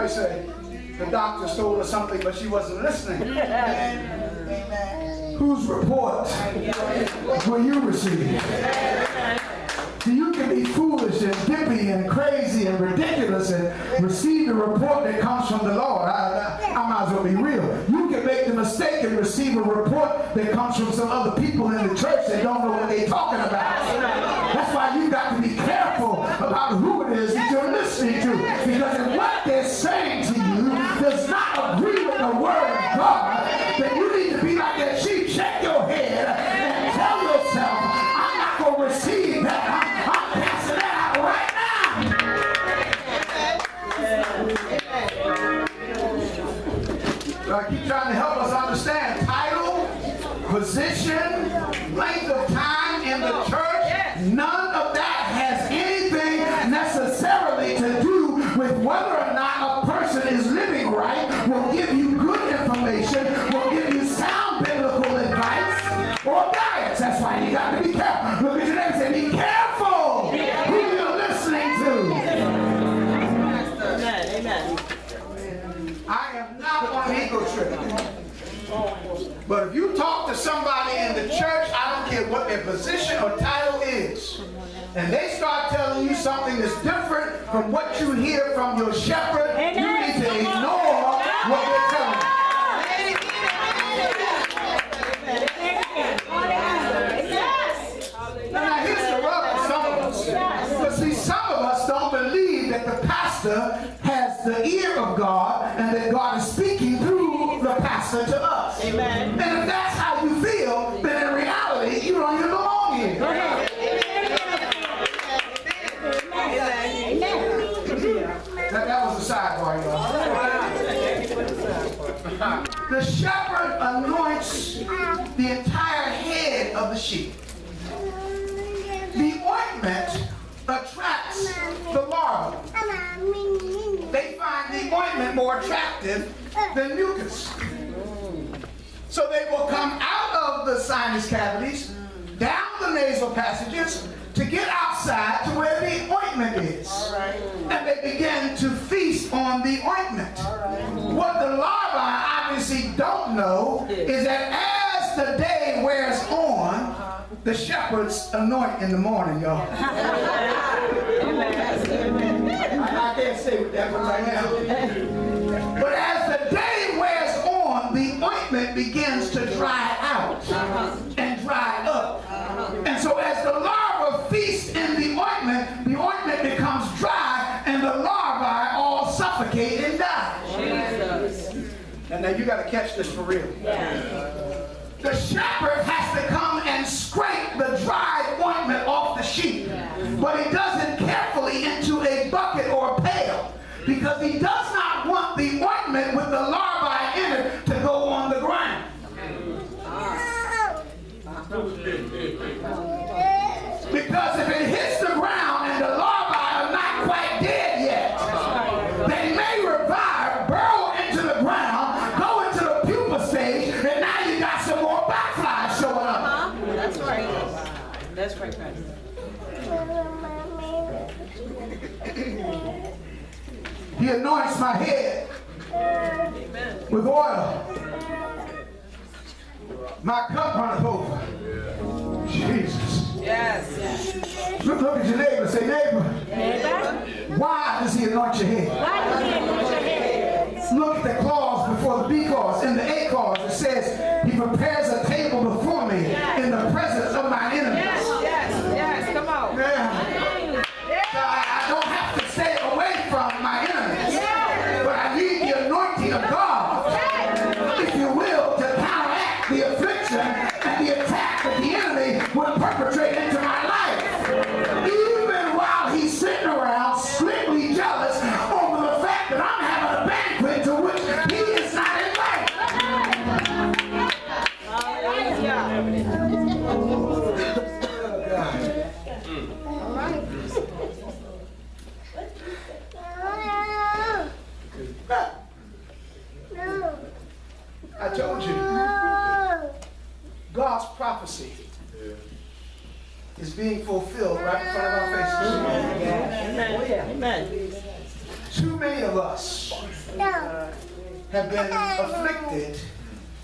Mary say? The doctor told her something, but she wasn't listening. Whose report will you receive? So you can be foolish and dippy and crazy and ridiculous and receive the report that comes from the Lord. I might as well be real. You can make the mistake and receive a report that comes from some other people in the church that don't know what they're talking about. That's why you got to be careful about who it is that you're listening to. Because if what they're saying to you does not agree with the word of God, then you need to be like that sheep. Shake your head and tell yourself, I'm not going to receive that. I'm passing that out right now. I keep trying to help us understand title, position, length of time in the church. None of that has anything necessarily to do with whether or not a person is living right. Will give you good information, will give you sound biblical advice or guidance. That's why you got to be careful. Look at your neighbor and say, be careful who you're listening to. Amen. I am not on an ego trip. But if you talk to somebody in the church, I don't care what their position or title is, and they start telling you something that's different from what you hear from your shepherd, you need to ignore what they're telling you. Now here's the rub for some of us. But see, some of us don't believe that the pastor has the ear of God and that God is speaking through the pastor to us. Amen. And if that's how you feel, then in reality, you don't even belong here. That was a sidebar, y'all. The shepherd anoints the entire head of the sheep. The ointment attracts the larva. They find the ointment more attractive than mucus. So they will come out of the sinus cavities, down the nasal passages, to get outside to where the ointment is. And they begin to feast on the ointment. What the larvae obviously don't know is that as the day wears on, the shepherds anoint in the morning, y'all. I can't say what that was right now. But as the day wears on, the ointment begins to dry out and dry up. And so as the larva feasts in the ointment becomes dry, and the larvae all suffocate and die. And now you got to catch this for real. The shepherd has to come and scrape the dried ointment off the sheep. But he does it carefully into a bucket or a pail, because he does not want the ointment with the larvae in it to go on the ground. Because if it hits the ground and the larvae are not quite dead yet, they may revive, burrow into the ground, go into the pupa stage, and now you got some more butterflies showing up. That's right. That's right, Pastor. He anoints my head with oil. My cup runneth over. Jesus. Yes. Look at your neighbor. Say, neighbor. Why does he anoint your head? Look at the clause before the B clause. In the A clause, it says, he prepares a table before me in the presence of my enemies. Yes. Come on. Yeah. So I don't have to stay away from my enemies. But I need the anointing of God, if you will, to counteract the affliction and the attack that the enemy would perpetrate into my life. Even while he's sitting around slightly jealous over the fact that I'm having a banquet to which he is not invited. I told you, God's prophecy is being fulfilled right in front of our faces. Amen. Too many of us have been afflicted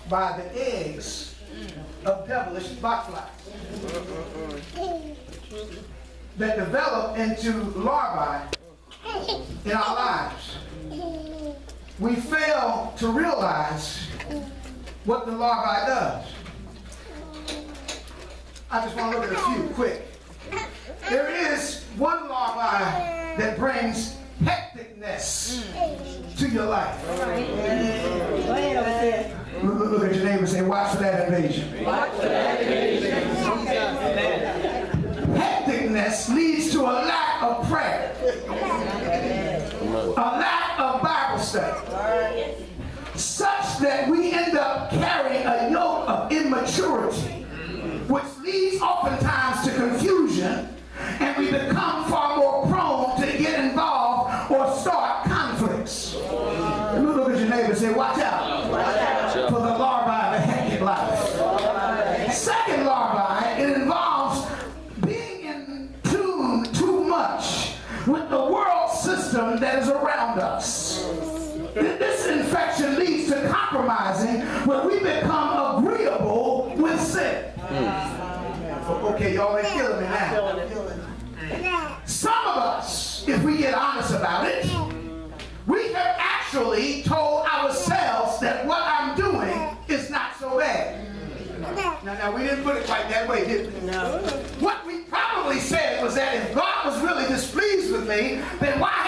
by the eggs of devilish botflies that develop into larvae in our lives. We fail to realize what the larvae does. I just want to look at a few quick. There is one larvae that brings hecticness to your life. Look at your neighbor and say, watch for that invasion. Watch for that invasion. Hecticness leads to a lack of prayer, a lack of Bible study, such that we end up carrying a yoke of immaturity, which leads oftentimes to confusion, and we become far more prone to get involved or start conflicts. Look at your neighbor and say, watch out for the larvae of a hectic life. Second larvae, it involves being in tune too much with the world system that is around us. This infection leads to compromising when we become agreeable with sin. Okay, y'all ain't killing me now. Some of us, if we get honest about it, we have actually told ourselves that what I'm doing is not so bad. Now we didn't put it quite that way, did we? No. What we probably said was that if God was really displeased with me, then why